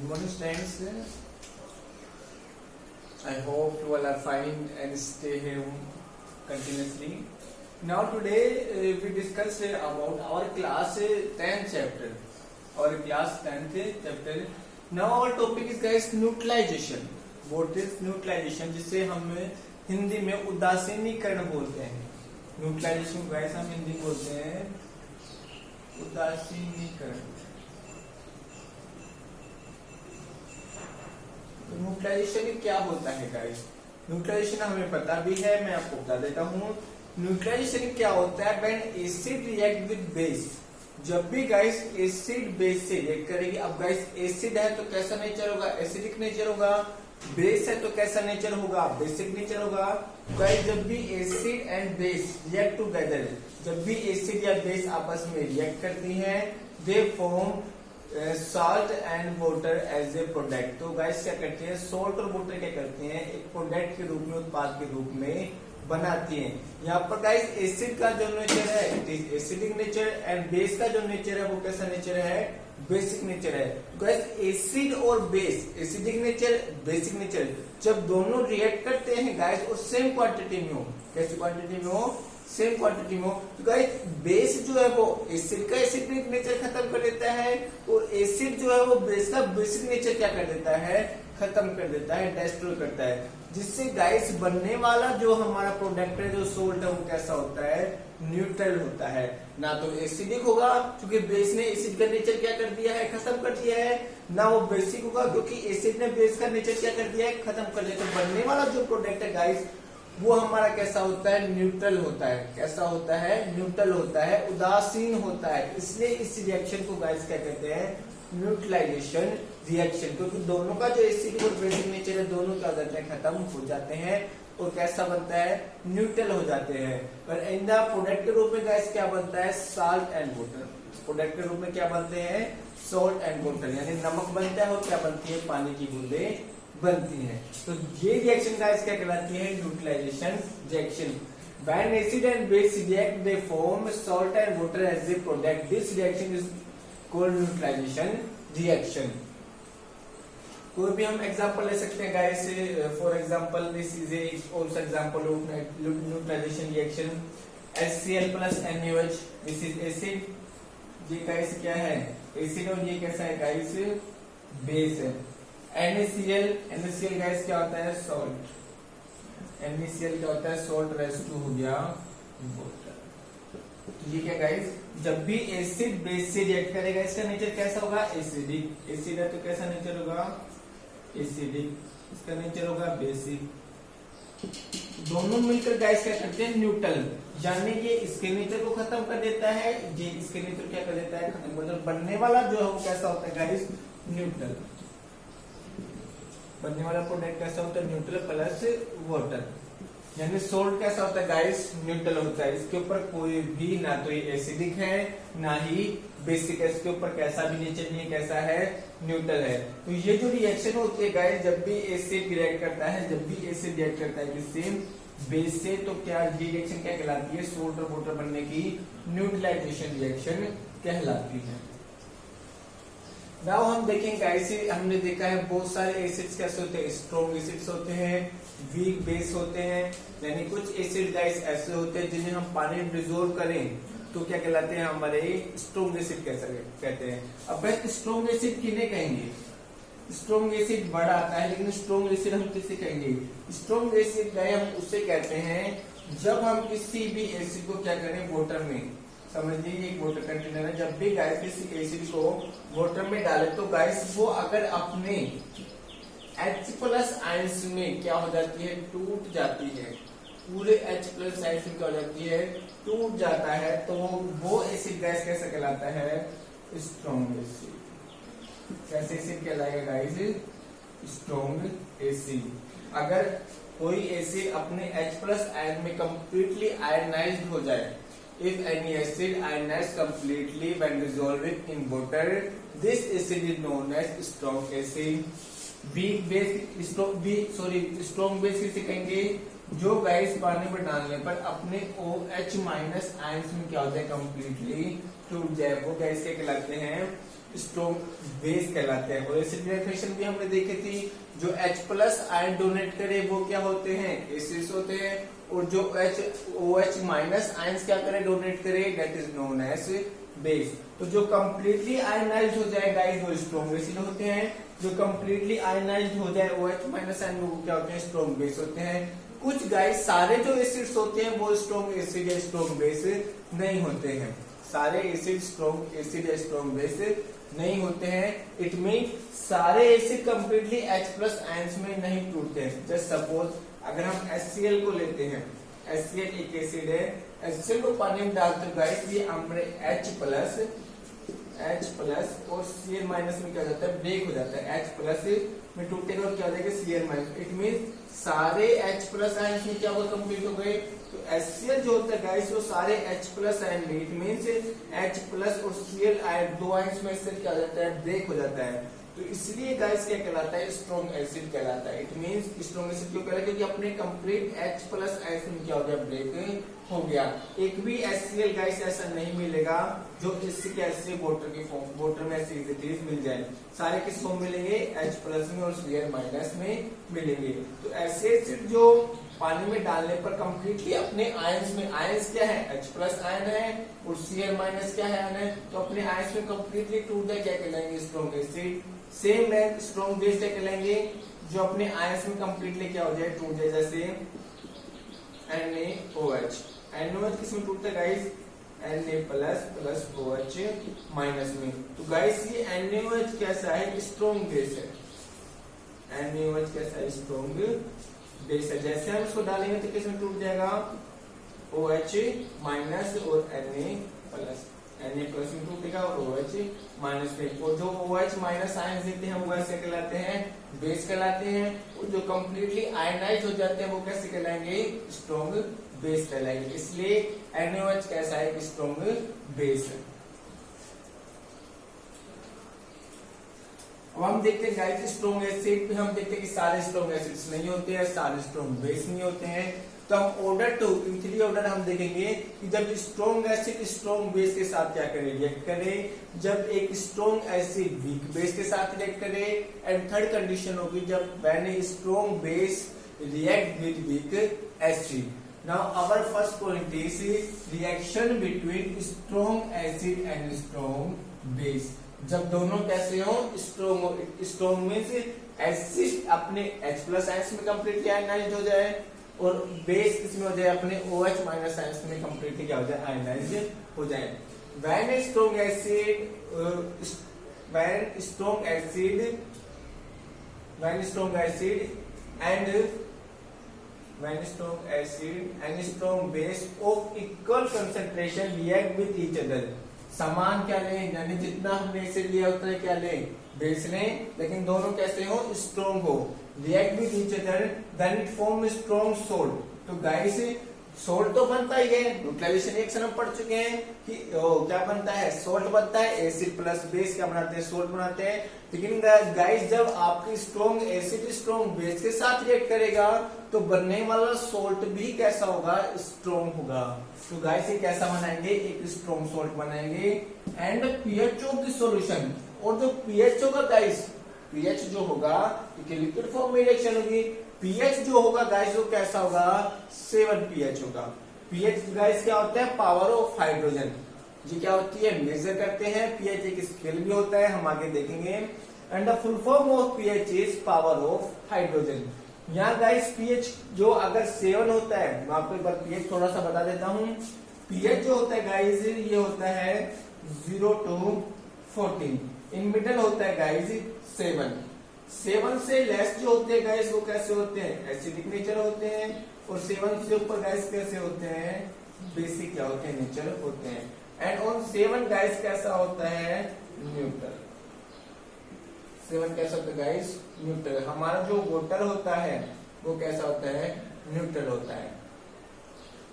morning, friends. I hope you all are fine and stay home continuously. Now today we discuss about our class 10th chapter. Our class 10th chapter. Now our topic is guys neutralization. What is neutralization? जिसे हम हिंदी में उदासीनीकरण बोलते हैं. Neutralisation guys हम हिंदी में बोलते हैं उदासीनीकरण. तो न्यूट्रलाइजेशन क्या होता है गाइस? न्यूट्रलाइजेशन हमें पता भी है, मैं आपको बता देता हूँ. न्यूट्रलाइजेशन क्या होता है? When acid react with base. जब भी गाइस एसिड बेस से रिएक्ट करेगी. अब गाइस एसिड है तो कैसा नेचर होगा? एसिडिक नेचर होगा. बेस है तो कैसा नेचर होगा? बेसिक नेचर होगा. गाइस जब भी acid and base react together, जब भी एसिड या बेस आपस में रिएक्ट करती हैं, they form salt and water as a product. तो गाइस क्या करते हैं? सॉल्ट और वाटर क्या करते हैं? एक प्रोडक्ट के रूप में, उत्पाद के रूप में बनाती हैं. यहाँ पर गाइस एसिड का जो नेचर है it is acidic nature and base का जो नेचर है वो कैसा नेचर है? बेसिक नेचर है. गाइस एसिड और base, acidic nature, basic nature, जब दोनों रिएक्ट करते हैं गाइस और सेम क्वांटिटी में हो. कैसी क्वांटिटी में हो? सेम क्वांटिटी में हो. तो गाइस बेस जो है वो एसिड का एसिडिक नेचर खत्म कर देता है और एसिड जो है वो बेस का बेसिक नेचर क्या कर देता है? खत्म कर देता है, डिस्ट्रॉय करता है. जिससे गाइस बनने वाला जो हमारा प्रोडक्ट है, जो सोल्ट है, वो कैसा होता है? न्यूट्रल होता है. ना तो एसिडिक होगा क्योंकि बेस ने एसिड का नेचर क्या कर दिया है? खत्म कर दिया है. ना वो बेसिक होगा क्योंकि एसिड ने बेस का नेचर क्या कर दिया है? खत्म कर दिया. तो बनने वाला जो प्रोडक्ट है गाइस वो हमारा कैसा होता है? न्यूट्रल होता है. कैसा होता है? न्यूट्रल होता है, उदासीन होता है. इसलिए इस रिएक्शन को गाइस क्या कहते हैं? Neutralisation reaction. क्योंकि दोनों का जो एसिडिक और बेसिक नेचर है दोनों क्या हो जाते हैं? खत्म हो जाते हैं और कैसा बनता है? न्यूट्रल हो जाते हैं. पर इन द प्रोडक्ट के रूप में गाइस क्या बनता है? Salt and water. प्रोडक्ट के रूप में क्या बनते हैं? Salt and water. यानी नमक बनता है और क्या बनती है? पानी की बूंदें बनती हैं. तो ये रिएक्शन गाइस क्या कहलाती है? Neutralisation reaction. When acid and base react, they form salt and water as a product. This reaction is called neutralization reaction. कोई भी हम एग्जांपल ले सकते हैं guys. For example this is a also example of neutralisation reaction. HCl plus NaOH. This is acid. ये guys क्या है? Acid. और ये कैसा है गाइस? बेस है. NaCl गाइस क्या होता है? सॉल्ट. NaCl क्या होता है? सॉल्ट रेसिड्यू हो गया वाटर. तो ये क्या गाइस? जब भी एसिड बेस से रिएक्ट करेगा इसका नेचर कैसा होगा? एसिडिक. एसिड है तो कैसा नेचर होगा? एसिडिक. इसका नेचर होगा बेसिक. दोनों मिलकर गाइस क्या करते हैं? न्यूट्रल. यानी ये इसके नेचर को खत्म कर देता है, ये इसके नेचर क्या कर देता है? खत्म कर देता है. बनने वाला जो है वो कैसा होता है गाइस? न्यूट्रल. बनने वाला प्रोडक्ट कैसा होता है? Neutral plus water. यानी सोल्ट कैसा होता है गाइस? न्यूट्रल होता है. इसके ऊपर कोई भी ना तो ये एसिडिक है ना ही बेसिक है. इसके ऊपर कैसा भी नेचर नहीं है. कैसा है? न्यूट्रल है. तो ये जो रिएक्शन होती है गाइस, जब भी एसिड रिएक्ट करता है, जब भी एसिड रिएक्ट करता है किसी बेस से, तो क्या ये रिएक्शन क्या कहलाती है? सोल्ट और वाटर बनने की न्यूट्रलाइजेशन रिएक्शन कहलाती है. नाउ हम देखेंगे गाइस, हमने देखा है बहुत सारे एसिड्स कैसे होते हैं? स्ट्रॉन्ग एसिड्स होते हैं, वीक बेस होते हैं. यानी कुछ एसिड गाइस ऐसे होते हैं जिन्हें हम पानी में डिसॉल्व करें तो क्या कहलाते हैं? हमारे स्ट्रॉन्ग एसिड कैसे कहते हैं. अब भाई स्ट्रॉन्ग एसिड किन्हें कहेंगे? स्ट्रॉन्ग एसिड बड़ा आता है, लेकिन स्ट्रॉन्ग एसिड हम किसे कहेंगे? स्ट्रॉन्ग एसिड हम उसे कहते हैं जब हम किसी भी एसिड को क्या करें? वाटर में. समझिए ये एक वाटर कंटेनर है. जब भी गाइस किसी एसिड को वाटर में डाले तो गाइस वो अगर अपने H प्लस आयंस में क्या हो जाती है? टूट जाती है. पूरे H प्लस आयंस में क्या हो जाती है? टूट जाता है. तो वो एसिड गैस कैसे कहलाता है? Strong acid. कैसे एसिड कहलाएगा गाइस? Strong acid. अगर कोई एसिड अपने H प्लस आयन में कंप्लीटली आयनाइज्ड हो जाए, if any acid ionized completely when dissolved in water, this acid is known as strong acid. weak base strong base किसे कहेंगे? जो गाइस पानी में डालने पर अपने OH माइनस आयंस में क्या होता है? कंप्लीटली टूट जाए वो कैसे कहलाते हैं, स्ट्रॉन्ग बेस कहलाते हैं। और एसिड रिएक्शन भी हमने देखी थी, जो H प्लस आयन डोनेट करे वो क्या होते हैं, एसिड्स होते हैं, और जो OH माइनस आयंस क्या करे, डोनेट करे, that is known as base. तो जो कंप्लीटली आयनाइज्ड हो जाए गाइस वो स्ट्रॉन्ग एसिड होते हैं, जो कंप्लीटली आयनाइज्ड हो जाए OH माइनस आयन वो क्या होते हैं, स्ट्रॉन्ग बेस होते हैं। कुछ गाइस सारे जो एसिड्स होते हैं वो स्ट्रॉन्ग एसिड या स्ट्रॉन्ग बेस नहीं होते हैं, सारे एसिड स्ट्रॉन्ग एसिड या स्ट्रॉन्ग बेस नहीं होते हैं। इट मीन सारे acid completely H plus ions में नहीं टूटते हैं। जस्ट सपोज अगर हम HCl को लेते हैं, HCl एक एसिड है, HCl को पानी में डालते हैं गाइस, ये हमने H प्लस और Cl माइनस में क्या हो जाता है, ब्रेक हो जाता है, H प्लस में टूटेगा और क्या हो जाएगा, Cl माइनस। इट मीन सारे H प्लस आयंस में क्या होगा, कंप्लीट हो गए। तो HCl जो होता है गाइस वो सारे H प्लस आयन में, इट मीन्स H प्लस और Cl आयन दो आयंस में से क्या हो जाता है, ब्रेक हो जाता है। तो इसलिए गाइस क्या कहलाता है, स्ट्रॉन्ग एसिड कहलाता है। इट मीन्स स्ट्रॉन्ग एसिड क्यों कहलाता है, क्योंकि अपने कंप्लीट H प्लस आयंस में क्या हो गया, ब्रेक हो गया। एक भी HCl गाइस ऐसा नहीं मिलेगा जो इससे क्या ऐसे वाटर की फॉर्म, वाटर में ऐसी एसिड मिल जाए, सारे किस फॉर्म मिलेंगे, H प्लस में और Cl माइनस में मिलेंगे। तो ऐसे एसिड जो पानी में डालने पर कंप्लीटली अपने आयंस में, आयंस क्या है, H प्लस आयन है और Cl माइनस क्या है, आयन है, तो अपने आयंस में कंप्लीटली टूट जाए क्या कहलाएंगे, स्ट्रॉन्ग एसिड। सेम है स्ट्रॉन्ग बेस क्या कहलाएंगे, जो अपने आयंस में कंप्लीटली क्या हो जाए, टूट जाए, जैसे NaOH। NaOH किसमें टूटता है guys, Na plus plus OH minus में। तो गाइस ये NaOH कैसा है, स्ट्रॉन्ग बेस है। NaOH कैसा है, स्ट्रॉन्ग बेस है। जैसे हम इसको डालेंगे तो किसमें टूट जाएगा, OH माइनस और Na प्लस में टूटेगा और OH माइनस में। और जो OH माइनस आयन देते हैं वो कैसे कहलाते हैं, बेस कहलाते हैं। और जो कंप्लीटली आयनाइज हो जाते हैं वो कैसे कहलाएंगे, स्ट्रॉन्ग बेस कहलाएंगे। इसलिए NaOH कैसा है, स्ट्रॉन्ग बेस है। अब हम देखते हैं गाइस स्ट्रॉन्ग एसिड, हम देखते हैं कि सारे स्ट्रॉन्ग एसिड्स नहीं होते हैं, सारे स्ट्रॉन्ग बेस नहीं होते हैं। तो हम order to in three order हम देखेंगे कि जब स्ट्रॉन्ग एसिड स्ट्रॉन्ग बेस के साथ क्या करे, रिएक्ट करे, जब एक स्ट्रॉन्ग एसिड वीक बेस के साथ रिएक्ट करे, एंड थर्ड कंडीशन होगी जब when a strong base react with weak acid. Now our first point is reaction between strong acid and strong base. जब दोनों कैसे हो, स्ट्रॉन्ग, स्ट्रॉन्ग मींस एसिड अपने H प्लस आयंस में completely ionised हो जाए और बेस किसमें हो जाए, अपने OH माइनस आयंस में कंप्लीटली क्या हो जाए, आयनाइज्ड हो जाए। When strong acid and strong base of equal concentration react with each other। समान क्या लें, यानी जितना हमने एसिड लिया उतना क्या लें, बेस लें, लेकिन दोनों कैसे हो, स्ट्रॉन्ग हो, react with each other, then it form strong salt. तो गाइस सोल्ट तो बनता ही है, न्यूट्रलाइजेशन रिएक्शन हम पढ़ चुके हैं कि क्या बनता है, सोल्ट बनता है। एसिड प्लस बेस क्या बनाते हैं, सोल्ट बनाते हैं। लेकिन गाइस जब आपकी स्ट्रॉन्ग एसिड स्ट्रॉन्ग बेस के साथ रिएक्ट करेगा तो बनने वाला सोल्ट भी कैसा होगा, स्ट्रॉन्ग होगा। तो गाइस ये कैसा बनाएंगे, एक स्ट्रॉन्ग सोल्ट बनाएंगे। And pH of the solution, और जो पीएच होगा गाइस, पीएच जो होगा लिक्विड फॉर्म में रिएक्शन होगी, पीएच जो होगा गाइस वो कैसा होगा, 7 पीएच होगा। पीएच गाइस क्या होता है, पावर ऑफ हाइड्रोजन, जी क्या होती है, मेजर करते हैं। पीएच एक स्केल भी होता है, हम आगे देखेंगे। And the full form of pH is power of hydrogen. यहाँ गाइस पीएच जो अगर 7 होता है, मैं आपको एक बार पीएच थोड़ा सा बता देता हूँ। पीएच जो होता है गाइस ये होता है 0 to 14, इन मिडल होता है गाइस 7। 7 से लेस जो होते हैं गाइस वो कैसे होते हैं, एसिडिक नेचर होते हैं। और 7 से ऊपर गाइस कैसे होते हैं, बेसिक क्या होते हैं, नेचर होते हैं। एंड ऑन 7 गाइस कैसा होता है, न्यूट्रल। 7 कैसा होता है गाइस, न्यूट्रल। हमारा जो वाटर होता है वो कैसा होता है, न्यूट्रल होता है।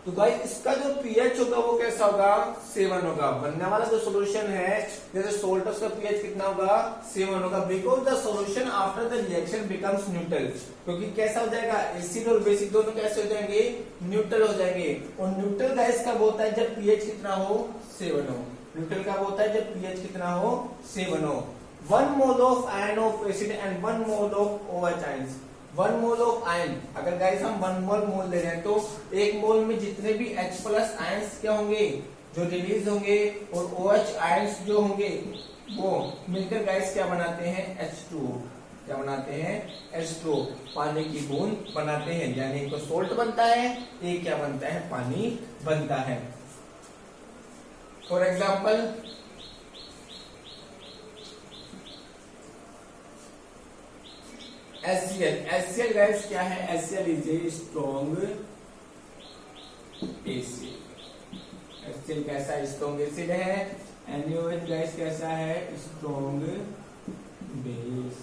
तो गाइस इसका जो पीएच होगा वो कैसा होगा, 7 होगा। बनने वाला जो सॉल्यूशन है जैसे सोल्ट, उसका पीएच कितना होगा, 7 होगा। Because the solution after the reaction becomes neutral, क्योंकि कैसा हो जाएगा, एसिड और बेसिक दोनों कैसे हो जाएंगे, न्यूट्रल हो जाएंगे। और न्यूट्रल गाइस कब होता है, जब पीएच कितना हो, 7 हो। न्यूट्रल कब होता है? जब पीएच कितना हो? 7 हो। 1 mole of ion of acid and 1 mole of OH ions. 1 mole of ion, अगर गाइस हम 1 मोल ले रहे हैं तो 1 मोल में जितने भी H प्लस आयंस क्या होंगे जो रिलीज होंगे, और OH आयंस जो होंगे वो मिलकर गाइस क्या बनाते हैं? H2O। क्या बनाते हैं? H2O, पानी की बूंद बनाते हैं। यानी एक तो सोल्ट बनता है, एक क्या बनता है? पानी बनता है। For example HCl। HCl guys क्या है? HCl is a strong acid. HCl कैसा? स्ट्रॉन्ग एसिड है। NaOH गाइस कैसा है? Strong base.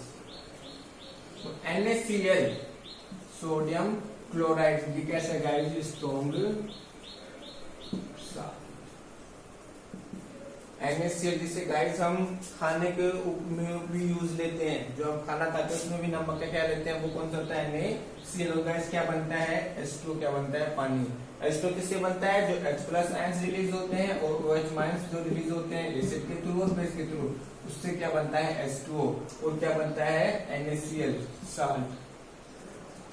तो NaCl सोडियम क्लोराइड ये कैसा गाइस? स्ट्रॉन्ग NaCl जिसे गाइस हम खाने के में भी यूज लेते हैं, जो हम खाना खाते हैं उसमें भी नमक का क्या लेते हैं, वो कौन सा होता है? NaCl। गाइस क्या बनता है? H2 क्या बनता है? पानी। H2 किससे बनता है? जो H प्लस आयंस रिलीज होते हैं और OH माइनस जो रिलीज होते हैं एसिड के थ्रू और बेस के थ्रू, उससे क्या बनता है? H2O। और क्या बनता है? NaCl salt.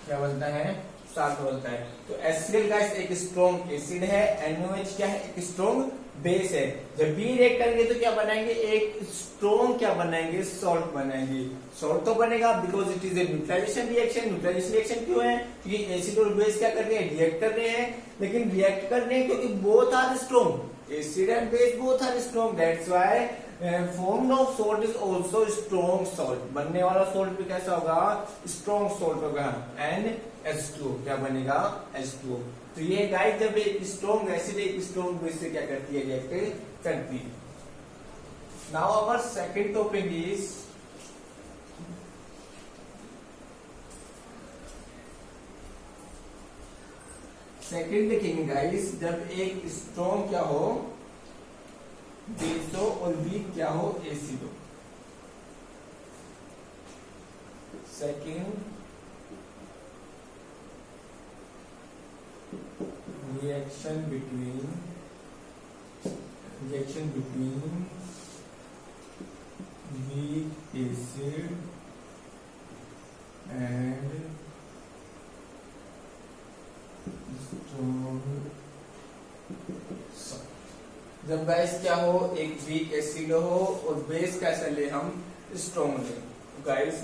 क्या बनता है? साल्ट बनता है। तो HCl गाइस एक स्ट्रॉन्ग एसिड है। NaOH क्या है? एक स्ट्रॉन्ग बेस है। जब भी रिएक्ट करेंगे तो क्या बनाएंगे? एक स्ट्रॉन्ग क्या बनाएंगे? सॉल्ट बनाएंगे। सॉल्ट तो बनेगा because it is a neutralization reaction. Neutralization reaction क्यों है? क्योंकि एसिड और बेस क्या कर रहे हैं? रिएक्ट कर रहे हैं। लेकिन रिएक्ट कर रहे हैं क्योंकि both are strong, acid and base both are strong, that's why form of salt is also strong salt. बनने वाला सॉल्ट भी कैसा होगा? स्ट्रॉन्ग सॉल्ट होगा। एंड H2O क्या बनेगा? H2O। तो ये गाइस जब एक स्ट्रॉन्ग एसिड एक स्ट्रॉन्ग बेस से क्या करती है? रिएक्ट करती है। Now our second topic is second देखेंगे गाइस, जब एक स्ट्रॉन्ग क्या हो? बेस हो और वीक क्या हो? एसिड हो। Second reaction between weak acid and strong salt। जब गाइस क्या हो? एक वीक एसिड हो और बेस कैसा ले हम? स्ट्रॉन्ग ले। Guys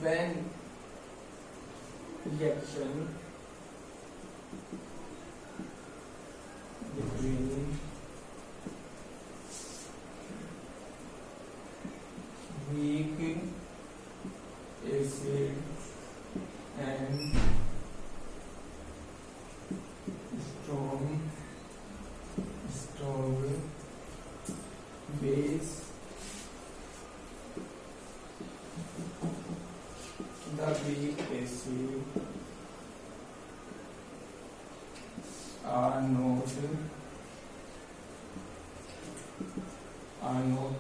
when reaction between weak acid and strong base, the weak acid are not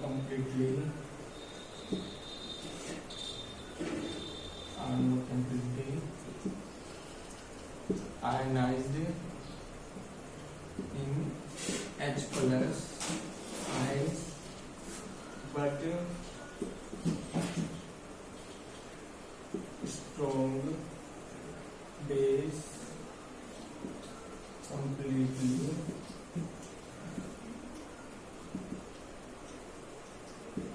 completely ionized in H plus ions, but strong base completely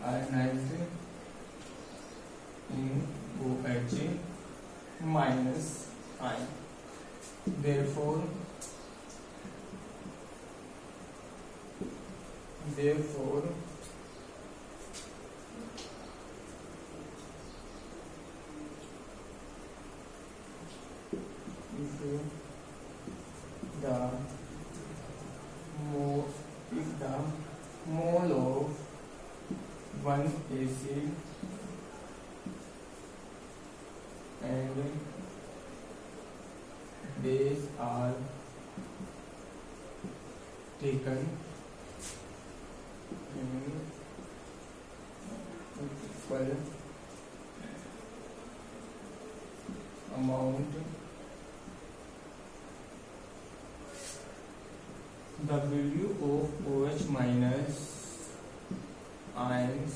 ionized in OH minus ion. Therefore if the mole of one acid and base are taken in equal amount, WOOH minus ions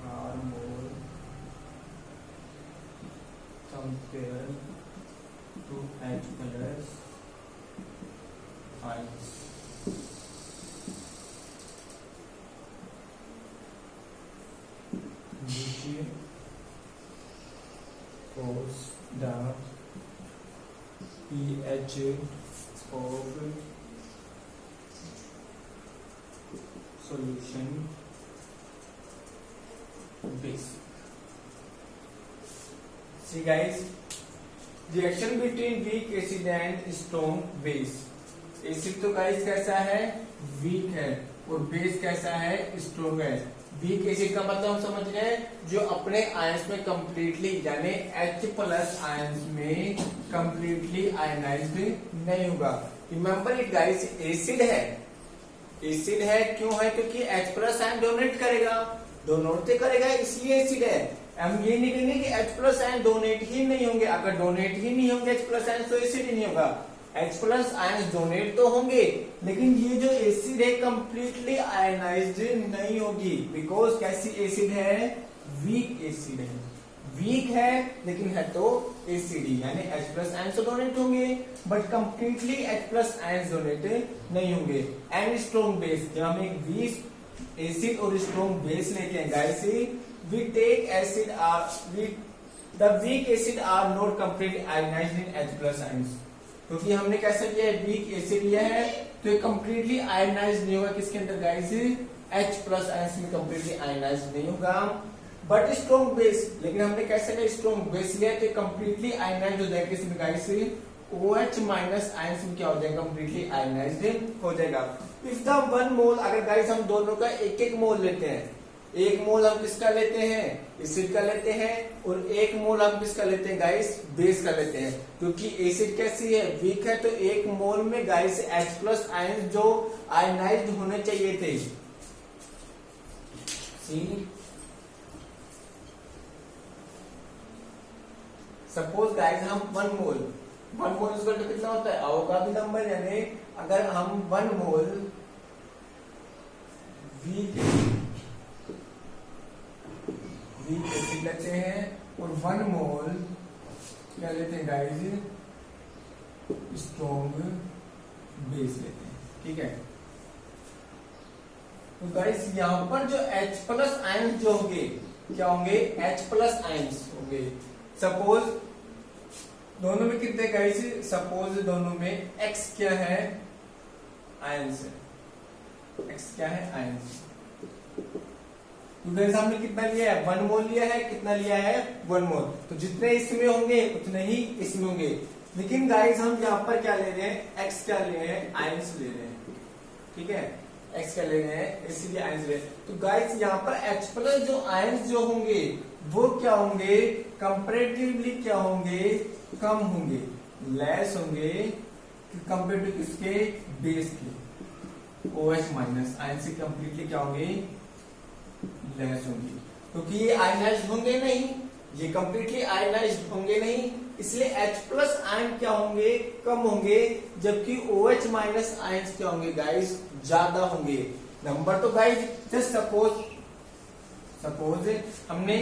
are more compared to H plus ions. Which cause the pH of solution basic. See guys, reaction between weak acid and strong base. Acid तो guys कैसा है, week है, और base कैसा है, strong है. Weak acid का मतलब हम समझ रहे हैं जो अपने आयंस में कंप्लीटली यानी H प्लस आयंस में कंप्लीटली आयनाइज्ड नहीं होगा. रिमेम्बर इट गाइस, एसिड है. एसिड है क्यों है, क्योंकि H प्लस आयन डोनेट करेगा, डोनेट करेगा इसलिए एसिड है. हम ये नहीं कहेंगे कि H प्लस आयन डोनेट ही नहीं होंगे. अगर डोनेट ही नहीं होंगे H प्लस आयन तो एसिड ही नहीं होगा. H प्लस आयन डोनेट तो होंगे, लेकिन ये जो एसिड है कंप्लीटली आयनाइज्ड नहीं होगी. बिकॉज कैसी एसिड है, वीक एसिड है. वीक है लेकिन है तो एसिड ही, यानी H प्लस आयन तो डोनेट होंगे but completely H plus ion donate नहीं होंगे. एंड स्ट्रॉन्ग बेस, जब हम एक वीक एसिड और स्ट्रॉन्ग बेस लेके हैं guys, we take acid are the weak acid are not completely ionized in H plus ions. क्योंकि हमने कैसे लिया है, वीक एसिड लिया है तो ये कंप्लीटली आयनाइज नहीं होगा. किसके अंदर गाइस, H प्लस आयंस में कंप्लीटली आयनाइज नहीं होगा. बट स्ट्रॉन्ग बेस, लेकिन हमने कैसे लिया, स्ट्रॉन्ग बेस लिया तो कंप्लीटली आयनाइज हो जाएगा. किसमें गाइस, OH माइनस आयंस में क्या हो जाएगा, कंप्लीटली आयनाइज्ड हो जाएगा. इफ द वन मोल, अगर गाइस हम दोनों का एक एक मोल लेते हैं, एक मोल हम किसका लेते हैं, एसिड का लेते हैं, और एक मोल हम किसका लेते हैं गाइस, बेस का लेते हैं. क्योंकि एसिड कैसी है, वीक है, तो एक मोल में गाइस H प्लस आयन जो आयनाइज्ड होने चाहिए थे. सपोज गाइस हम वन मोल इसका कितना होता है, अवोगाड्रो नंबर. यानी अगर हम वन मोल वीक एसिड लेते हैं और वन मोल क्या लेते हैं गाइस, स्ट्रॉन्ग बेस लेते हैं. ठीक है, तो गाइस यहां पर जो H प्लस आयन जो होंगे क्या होंगे, H प्लस आयंस होंगे. सपोज दोनों में कितने गाइस, सपोज दोनों में X क्या है, आयंस है. X क्या है, आयंस. तो गाइस हमने कितना लिया है, वन मोल लिया है. कितना लिया है, वन मोल. तो जितने इसमें होंगे उतने ही इसमें होंगे. लेकिन गाइस हम यहाँ पर क्या ले रहे हैं, X क्या ले रहे हैं, आयंस ले रहे हैं. ठीक है, X क्या ले रहे हैं, इसीलिए आयंस ले रहे हैं. तो गाइस यहाँ पर H प्लस जो आयंस जो होंगे वो क्या होंगे, कंपैरेटिवली क्या होंगे, कम होंगे, लेस होंगे कंपेयर टू किसके, बेस के. OH माइनस आयन से कंप्लीटली क्या होंगे, लेस होंगे. क्योंकि ये आयनाइज्ड होंगे नहीं, ये कंप्लीटली आयनाइज्ड होंगे नहीं, इसलिए H प्लस आयन क्या होंगे, कम होंगे. जबकि OH माइनस आयंस क्या होंगे गाइस, ज्यादा होंगे. नंबर तो गाइस जस्ट सपोज हमने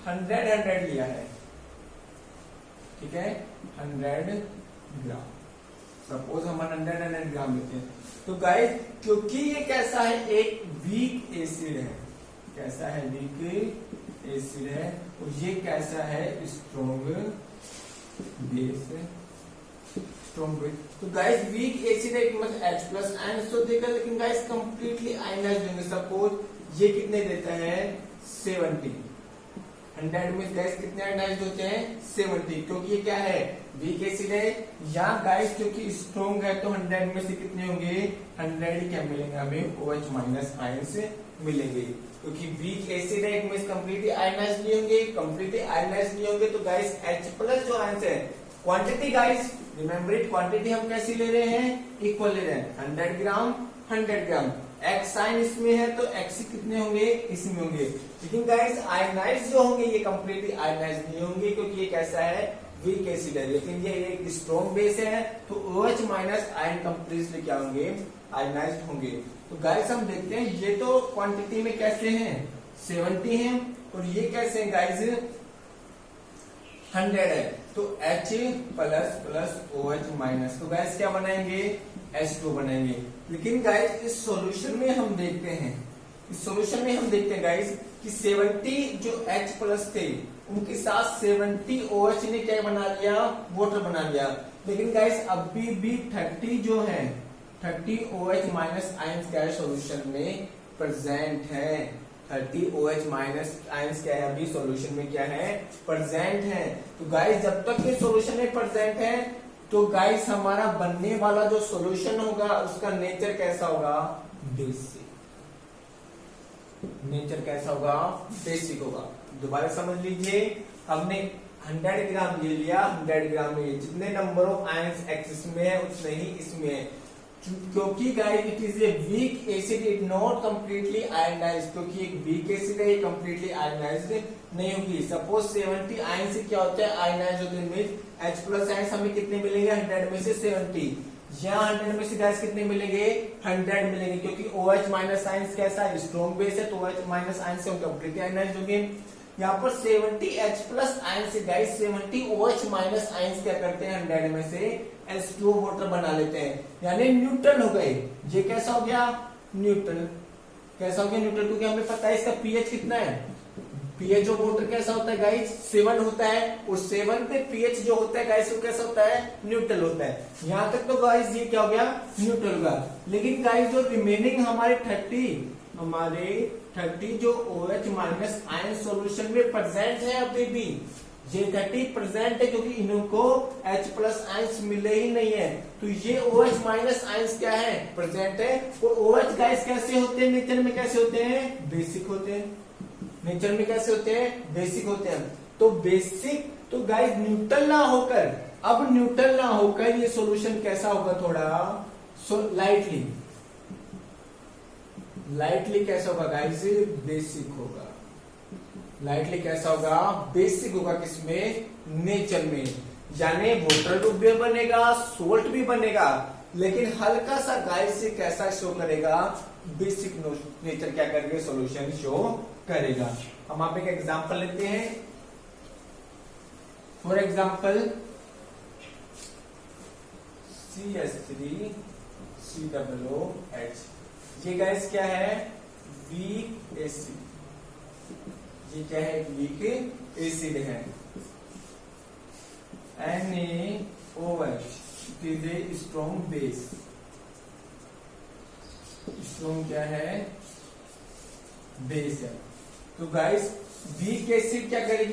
100 लिया है. ठीक है, 100 ग्राम. सपोज हम 100 ग्राम लेते हैं. तो गाइस क्योंकि ये कैसा है, एक वीक एसिड है. कैसा है, वीक एसिड है. और ये कैसा है, स्ट्रॉन्ग बेस है. Strong base. तो गाइस वीक एसिड है मतलब H प्लस आयन तो देगा, लेकिन गाइस कंप्लीटली आयनाइज्ड होंगे. सपोज ये कितने देता है, 70. 100 में गैस कितने आयनाइज्ड होते हैं, 70. क्योंकि ये क्या है, वीक एसिड है. यहाँ गाइस क्योंकि स्ट्रॉन्ग है तो 100 में से कितने होंगे, 100 ही क्या मिलेंगे हमें, OH माइनस आयन से मिलेंगे. क्योंकि वीक एसिड है, इसमें कंप्लीटली आयनाइज्ड नहीं होंगे. कंप्लीटली आयनाइज्ड नहीं होंगे तो गाइस H प्लस जो आयन है, quantity guys remember it, quantity हम कैसी ले रहे हैं, इक्वल ले रहे हैं. 100 ग्राम 100 ग्राम. X साइन इसमें है तो X कितने होंगे, इसमें होंगे. लेकिन गाइस आयनाइज जो होंगे ये कंप्लीटली आयनाइज नहीं होंगे, क्योंकि ये कैसा है, वीक एसिड है, लेकिन ये एक स्ट्रॉन्ग बेस है, तो OH माइनस आयन कंप्लीटली क्या होंगे, आयनाइज्ड होंगे। तो गाइस हम देखते हैं ये तो क्वांटिटी में कैसे हैं, 70 हैं, और ये कैसे हैं गाइस, 100 है, तो H plus plus OH minus, तो गाइस क्या बनाएंगे, H2 बनाएंगे। लेकिन गाइस इस सॉल्यूशन में हम देखते हैं, इस सॉल्यूशन में हम देखते हैं गाइस कि 70 जो H प्लस थे उनके साथ 70 OH ने क्या बना लिया, वाटर बना लिया। लेकिन गाइस अभी भी 30 जो है, 30 OH माइनस आयंस क्या है सॉल्यूशन में प्रेजेंट है, 30 OH माइनस आयंस क्या है अभी सॉल्यूशन में क्या है, प्रेजेंट है। तो गाइस जब तक ये सॉल्यूशन में प्रेजेंट है तो गाइस हमारा बनने वाला जो सॉल्यूशन होगा उसका नेचर कैसा होगा, बेसिक। नेचर कैसा होगा, बेसिक होगा। दोबारा समझ लीजिए, हमने 100 ग्राम ये लिया, 100 ग्राम में जितने नंबर ऑफ आयंस एक्सिस में है उतने ही इसमें है। क्योंकि guys it is a weak acid, it not completely ionised, क्योंकि एक वीक एसिड है, ये कंप्लीटली आयनाइज्ड नहीं होगी। सपोज 70 आयन से क्या होता है, आयनाइज होते हैं, H प्लस आयंस हमें कितने मिलेंगे, 100 में से 70, यहाँ 100 में से गैस कितने मिलेंगे, 100 मिलेंगे, क्योंकि OH माइनस आयंस कैसा है, स्ट्रॉन्ग बेस है, तो OH माइनस आयंस से कंप्लीटली आयनाइज्ड होंगे। यहाँ पर 70 H प्लस आयन से गाइस 70 OH माइनस आयंस क्या करते हैं, 100 में से H2O वाटर बना लेते हैं, यानी न्यूट्रल हो गए। ये कैसा हो गया, न्यूट्रल। कैसा हो गया, न्यूट्रल, क्योंकि हमें पता है इसका पीएच कितना है, पीएच ऑफ वाटर कैसा होता है गाइस, 7 होता है, और 7 पे पीएच जो होता है गाइस वो कैसा होता है, न्यूट्रल होता है। यहां तक तो गाइस ये क्या हो गया, न्यूट्रल होगा। लेकिन गाइस जो रिमेनिंग हमारे 30 जो OH माइनस आयन सॉल्यूशन में प्रेजेंट है अभी भी, ये 30 प्रेजेंट है, क्योंकि इनको H प्लस आयंस मिले ही नहीं है, तो ये OH माइनस आयंस क्या है, प्रेजेंट है। और OH गाइस कैसे होते हैं, नेचर में कैसे होते हैं, बेसिक होते हैं। नेचर में कैसे होते हैं, बेसिक होते हैं। तो बेसिक, तो गाइस न्यूट्रल ना होकर, अब न्यूट्रल ना होकर ये सॉल्यूशन कैसा होगा, थोड़ा लाइटली कैसा होगा गाइस, बेसिक होगा। लाइटली कैसा होगा, बेसिक होगा, किसमें, नेचर में। यानी वाटर ग्रुप भी बनेगा, सोल्ट भी बनेगा, लेकिन हल्का सा गाइस से कैसा शो करेगा, बेसिक नेचर क्या करेगा, सॉल्यूशन शो करेगा। हम आप एक एग्जांपल लेते हैं। फॉर एग्जांपल CH3COOH, ये गैस क्या है, वीक एसिड। ये क्या है, वीक एसिड है। NaOH is a strong base. Strong क्या है, बेस है। तो गाइस वीक एसिड क्या करेगी,